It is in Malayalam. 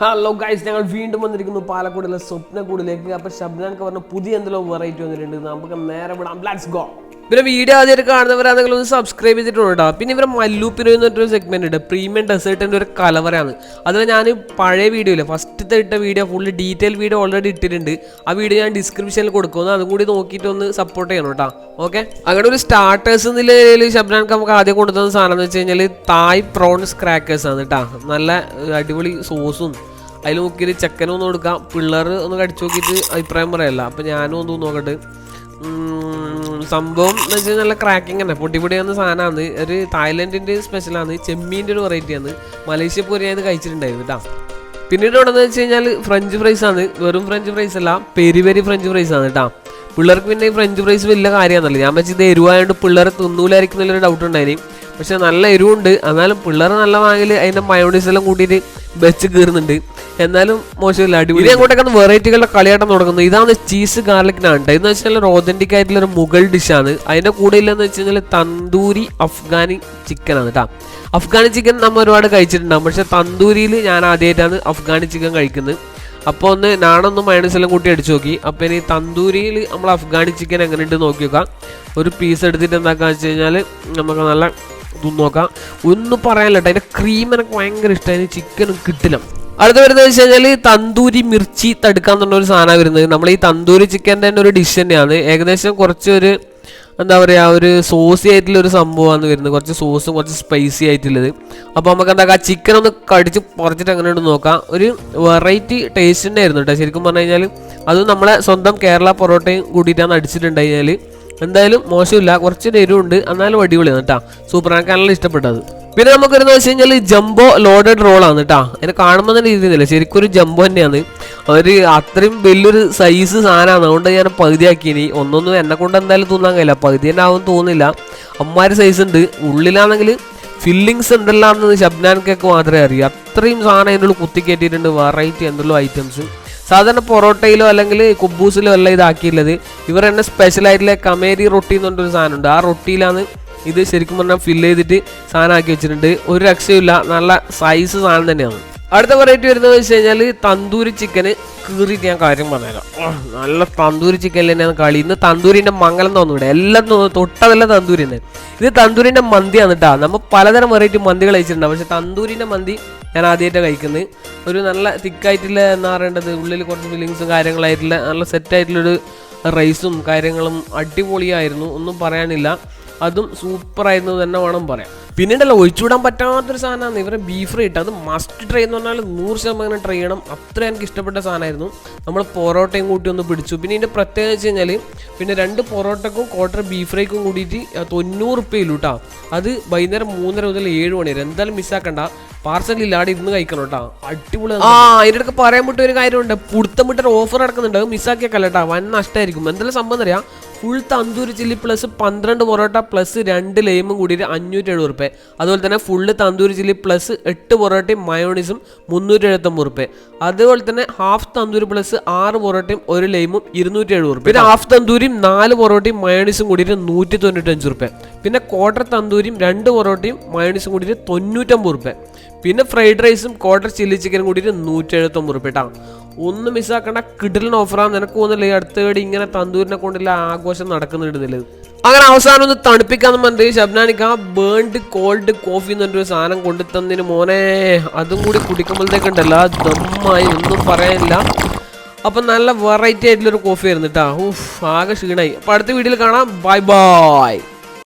ഹലോ ഗൈസ്, ഞങ്ങൾ വീണ്ടും വന്നിരിക്കുന്നു പാലക്കോടിലെ സ്വപ്നക്കൂടിലേക്ക്. അപ്പോൾ ഷബ്നാൻക്ക് പറഞ്ഞ പുതിയ എന്തെങ്കിലും വെറൈറ്റി വന്നിട്ടുണ്ട്. നമുക്ക് നേരെ വിടാം. Let's go. പിന്നെ വീഡിയോ ആദ്യമായിട്ട് കാണുന്നവരാണെങ്കിൽ ഒന്ന് സബ്സ്ക്രൈബ് ചെയ്തിട്ടുണ്ട്. പിന്നെ ഇവരെ മല്ലൂപ്പിനോ എന്നൊരു സെഗ്മെന്റ് ഉണ്ട്, പ്രീമിയം ഡെസേർട്ടിൻ്റെ ഒരു കലവറയാണ്. അതിൽ ഞാൻ പഴയ വീഡിയോയിൽ ഫസ്റ്റത്തെ ഇട്ട video full detail video already ഇട്ടിട്ടുണ്ട്. ആ വീഡിയോ ഞാൻ ഡിസ്ക്രിപ്ഷനിൽ കൊടുക്കുന്നു, അതും കൂടി നോക്കിയിട്ട് ഒന്ന് സപ്പോർട്ട് ചെയ്യണം കേട്ടോ. ഓക്കെ, അങ്ങനെ ഒരു സ്റ്റാർട്ടേഴ്സ് നിലയിൽ ഷബ്നാൻക്ക് നമുക്ക് ആദ്യം കൊണ്ടുതന്ന സാധനം എന്ന് വെച്ച് കഴിഞ്ഞാൽ തായ് പ്രോൺസ് ക്രാക്കേഴ്സ് ആണ് കേട്ടോ. നല്ല അടിപൊളി സോസും അതിൽ നോക്കിയിട്ട് ചെക്കനും ഒന്ന് കൊടുക്കാം. പിള്ളേർ ഒന്ന് കടിച്ചു നോക്കിയിട്ട് അഭിപ്രായം പറയല്ല. അപ്പം ഞാനും ഒന്ന് നോക്കട്ടെ. സംഭവം എന്ന് വെച്ചാൽ നല്ല ക്രാക്കിങ് തന്നെ, പൊട്ടിപ്പൊടിയാകുന്ന സാധനമാണ്. ഒരു തായ്ലൻഡിൻ്റെ സ്പെഷ്യലാണ്, ചെമ്മീൻ്റെ ഒരു വെറൈറ്റിയാണ്. മലേഷ്യ പോയി ഞാൻ ഇത് കഴിച്ചിട്ടുണ്ടായിരുന്നു കേട്ടോ. പിന്നീട് ഉണ്ടെന്ന് വെച്ച് കഴിഞ്ഞാൽ ഫ്രഞ്ച് ഫ്രൈസ് ആണ്. വെറും ഫ്രഞ്ച് ഫ്രൈസ് അല്ല, പെരി പെരി ഫ്രഞ്ച് ഫ്രൈസ് ആണ് കേട്ടോ. പിള്ളേർക്ക് പിന്നെ ഈ ഫ്രഞ്ച് ഫ്രൈസ് വലിയ കാര്യമാണല്ലോ. ഞാൻ വെച്ച് ഇത് എരിവായതുകൊണ്ട് പിള്ളേരെ തിന്നൂലായിരിക്കും എന്നുള്ളൊരു ഡൗട്ട് ഉണ്ടായിരുന്നു. പക്ഷെ നല്ല എരിവുണ്ട്. എന്നാലും പിള്ളേർ നല്ല വാങ്ങിൽ അതിൻ്റെ മയോണൈസ് എല്ലാം കൂട്ടിയിട്ട് വെച്ച് കീറുന്നുണ്ട്. എന്നാലും മോശമില്ല, അടിപൊളി. അങ്ങോട്ടൊക്കെ വെറൈറ്റികളുടെ കളിയാട്ടം തുടങ്ങുന്നത്. ഇതാണ് ചീസ് ഗാർലിക് നാൻ. ഇതെന്ന് വെച്ചാൽ ഒരു ഓതന്റിക് ആയിട്ടുള്ള ഒരു മുഗൾ ഡിഷാണ്. അതിൻ്റെ കൂടെ ഇല്ലെന്ന് വെച്ച് കഴിഞ്ഞാൽ തന്തൂരി അഫ്ഗാനി ചിക്കനാണ് കേട്ടോ. അഫ്ഗാനി ചിക്കൻ നമ്മൾ ഒരുപാട് കഴിച്ചിട്ടുണ്ടാകും, പക്ഷെ തന്തൂരിയിൽ ഞാൻ ആദ്യമായിട്ടാണ് അഫ്ഗാനി ചിക്കൻ കഴിക്കുന്നത്. അപ്പോൾ ഒന്ന് നാണൊന്ന് മയോണൈസെല്ലാം കൂട്ടി അടിച്ചു നോക്കി. അപ്പോൾ ഇനി തന്തൂരിയിൽ നമ്മൾ അഫ്ഗാനി ചിക്കൻ എങ്ങനെയുണ്ട് നോക്കി നോക്കാം. ഒരു പീസ് എടുത്തിട്ട് എന്താക്കാന്ന് വെച്ച് കഴിഞ്ഞാൽ നമുക്ക് നല്ല ഇതൊന്നും നോക്കാം. ഒന്നും പറയാനില്ല കേട്ടോ, അതിൻ്റെ ക്രീം എനിക്ക് ഭയങ്കര ഇഷ്ടമായി. ചിക്കനും കിട്ടില്ല. അടുത്ത് വരുന്നത് വെച്ച് കഴിഞ്ഞാൽ തന്തൂരി മിർച്ചി തടുക്കാൻ പറഞ്ഞ ഒരു സാധനം വരുന്നത്. നമ്മൾ ഈ തന്തൂരി ചിക്കൻ്റെ തന്നെ ഒരു ഡിഷ് തന്നെയാണ്. ഏകദേശം കുറച്ചൊരു എന്താ പറയുക, ഒരു സോസി ആയിട്ടുള്ളൊരു സംഭവമാണ് വരുന്നത്. കുറച്ച് സോസും കുറച്ച് സ്പൈസി ആയിട്ടുള്ളത്. അപ്പോൾ നമുക്ക് എന്താക്കാം, ചിക്കൻ ഒന്ന് കടിച്ച് കുറച്ചിട്ട് എങ്ങനെയുണ്ട് നോക്കാം. ഒരു വെറൈറ്റി ടേസ്റ്റ് തന്നെ ആയിരുന്നു കേട്ടോ. ശരിക്കും പറഞ്ഞു കഴിഞ്ഞാൽ അത് നമ്മളെ സ്വന്തം കേരള പൊറോട്ടയും കൂടിയിട്ടാണ് അടിച്ചിട്ടുണ്ട് കഴിഞ്ഞാൽ. എന്തായാലും മോശമില്ല, കുറച്ചൊരു എരിവുണ്ട്, എന്നാലും അടിപൊളിയാണ് കേട്ടോ. സൂപ്പർ, എനിക്ക് നല്ല ഇഷ്ടപ്പെട്ടത്. പിന്നെ നമുക്ക് വരുന്നത് വെച്ച് കഴിഞ്ഞാൽ ജംബോ ലോഡഡ് റോളാണ് കേട്ടോ. അതിനെ കാണുമ്പോൾ തന്നെ രീതിയില്ല, ശരിക്കും ഒരു ജംബോ തന്നെയാണ്. ഒരു അത്രയും വലിയൊരു സൈസ് സാധനമാണ്. അതുകൊണ്ട് ഞാൻ പകുതിയാക്കിനി. ഒന്നൊന്നും എന്നെ കൊണ്ട് എന്തായാലും തിന്നാൻ കഴിയില്ല, പകുതി തന്നെ ആവും തോന്നില്ല. അമ്മാര് സൈസ് ഉണ്ട്. ഉള്ളിലാണെങ്കിൽ ഫില്ലിങ്സ് എന്തെല്ലാമെന്ന് ഷബ്നാൻക്കൊക്കെ മാത്രമേ അറിയൂ. അത്രയും സാധനം അതിൻ്റെ ഉള്ളിൽ കുത്തിക്കയറ്റിയിട്ടുണ്ട്. വെറൈറ്റി എന്തെല്ലോ ഐറ്റംസ്. സാധാരണ പൊറോട്ടയിലോ അല്ലെങ്കിൽ കുബൂസിലോ അല്ല ഇതാക്കിയുള്ളത്. ഇവർ തന്നെ സ്പെഷ്യലായിട്ടുള്ള കമേരി റൊട്ടി എന്ന് പറഞ്ഞൊരു സാധനമുണ്ട്. ആ റൊട്ടിയിലാണ് ഇത് ശരിക്കും പറഞ്ഞാൽ ഫില്ല് ചെയ്തിട്ട് സാധനം ആക്കി വെച്ചിട്ടുണ്ട്. ഒരു രക്ഷയില്ല, നല്ല സൈസ് സാധനം തന്നെയാണ്. അടുത്ത വെറൈറ്റി വരുന്നത് വെച്ച് കഴിഞ്ഞാൽ തന്തൂരി ചിക്കന് കീറിയിട്ട് ഞാൻ കാര്യം പറഞ്ഞുതരാം. നല്ല തന്തൂരി ചിക്കനിൽ തന്നെയാണ് കളി. ഇന്ന് തന്തൂരിൻ്റെ മംഗലം തോന്നുന്നുണ്ട്. എല്ലാം തൊട്ടതെല്ലാം തന്തൂരി തന്നെ. ഇത് തന്തൂരിൻ്റെ മന്തിയാണ് കേട്ടോ. നമ്മൾ പലതരം വെറൈറ്റി മന്തികൾ കഴിച്ചിട്ടുണ്ടാവും, പക്ഷെ തന്തൂരിൻ്റെ മന്തി ഞാൻ ആദ്യമായിട്ടാണ് കഴിക്കുന്നത്. ഒരു നല്ല തിക്കായിട്ടുള്ള എന്താ പറയേണ്ടത്, ഉള്ളിൽ കുറച്ച് ഫില്ലിങ്സും കാര്യങ്ങളായിട്ടുള്ള നല്ല സെറ്റായിട്ടുള്ളൊരു റൈസും കാര്യങ്ങളും അടിപൊളിയായിരുന്നു, ഒന്നും പറയാനില്ല. അതും സൂപ്പറായിരുന്നു തന്നെ വേണം പറയാം. പിന്നീടല്ല ഒഴിച്ചുവിടാൻ പറ്റാത്തൊരു സാധനമാണ് ഇവരെ ബീഫ് ഫ്രൈ ഇട്ട്. അത് മസ്റ്റ് ട്രൈ എന്ന് പറഞ്ഞാൽ 100% ട്രൈ ചെയ്യണം. അത്ര എനിക്ക് ഇഷ്ടപ്പെട്ട സാധനമായിരുന്നു. നമ്മൾ പൊറോട്ടയും കൂട്ടി ഒന്ന് പിടിച്ചു. പിന്നെ ഇതിൻ്റെ പ്രത്യേകത വെച്ച് കഴിഞ്ഞാൽ പിന്നെ 2 പൊറോട്ടക്കും ക്വാർട്ടർ ബീഫ് ഫ്രൈക്കും കൂടിയിട്ട് 90 രൂപയില്ലൂ കേട്ടോ. അത് വൈകുന്നേരം 3:30 മുതൽ 7 മണി വരെ. എന്തായാലും മിസ്സാക്കണ്ട, പാർസലിൽ ആടെ ഇരുന്ന് കഴിക്കണം കേട്ടോ. അടിപൊളി. അതിനിടയ്ക്ക് പറയാൻ പറ്റിയ ഒരു കാര്യമുണ്ട്, പുടുത്തം വിട്ടൊരു ഓഫർ നടക്കുന്നുണ്ട്. അത് മിസ്സാക്കിയേക്കല്ല കേട്ടോ, വൻ നഷ്ടമായിരിക്കും. എന്തെങ്കിലും സംഭവം അറിയാം, full tandoori chilli plus 12 parotta plus 2 ലൈമും കൂടിയിട്ട് 570 രൂപ. അതുപോലെ തന്നെ ഫുള്ള് തന്തൂരി ചില്ലി പ്ലസ് 8 പൊറോട്ടയും മയോണീസും 379 രൂപ. അതുപോലെ തന്നെ ഹാഫ് തന്തൂരി പ്ലസ് 6 പൊറോട്ടയും 1 ലൈമും 270 രൂപ. പിന്നെ ഹാഫ് തന്തൂരിയും 4 പൊറോട്ടയും മയോണീസും കൂടിയിട്ട് 195 രൂപ. പിന്നെ ക്വാർട്ടർ തന്തൂരിയും 2 പൊറോട്ടയും മയോണീസും കൂടിയിട്ട് 99 രൂപ. പിന്നെ ഫ്രൈഡ് റൈസും ക്വാർട്ടർ ചില്ലി ചിക്കനും കൂടിയിട്ട് 179 രൂപ കേട്ടോ. ഒന്നും മിസ്സാക്കണ്ട, കിടിലൻ ഓഫറാണ്. നിനക്ക് തോന്നില്ലേ അടുത്തേടി ഇങ്ങനെ തന്തൂരിനെ കൊണ്ടുള്ള ആഘോഷം നടക്കുന്നുണ്ടെന്നുള്ളത്. അങ്ങനെ അവസാനം ഒന്ന് തണുപ്പിക്കാന്ന് പറഞ്ഞിട്ട് ഷബ്നാനിക്ക് ആ ബേൺഡ് കോൾഡ് കോഫി എന്ന് പറഞ്ഞൊരു സാധനം കൊണ്ടു തന്നതിന് മോനെ, അതും കൂടി കുടിക്കുമ്പോഴത്തേക്കുണ്ടല്ലോ ദമ്മായി, ഒന്നും പറയാനില്ല. അപ്പം നല്ല വെറൈറ്റി ആയിട്ടുള്ളൊരു കോഫി ആയിരുന്നു കേട്ടോ. ആകെ ക്ഷീണായി. അപ്പം അടുത്ത വീഡിയോയിൽ കാണാം. Bye bye.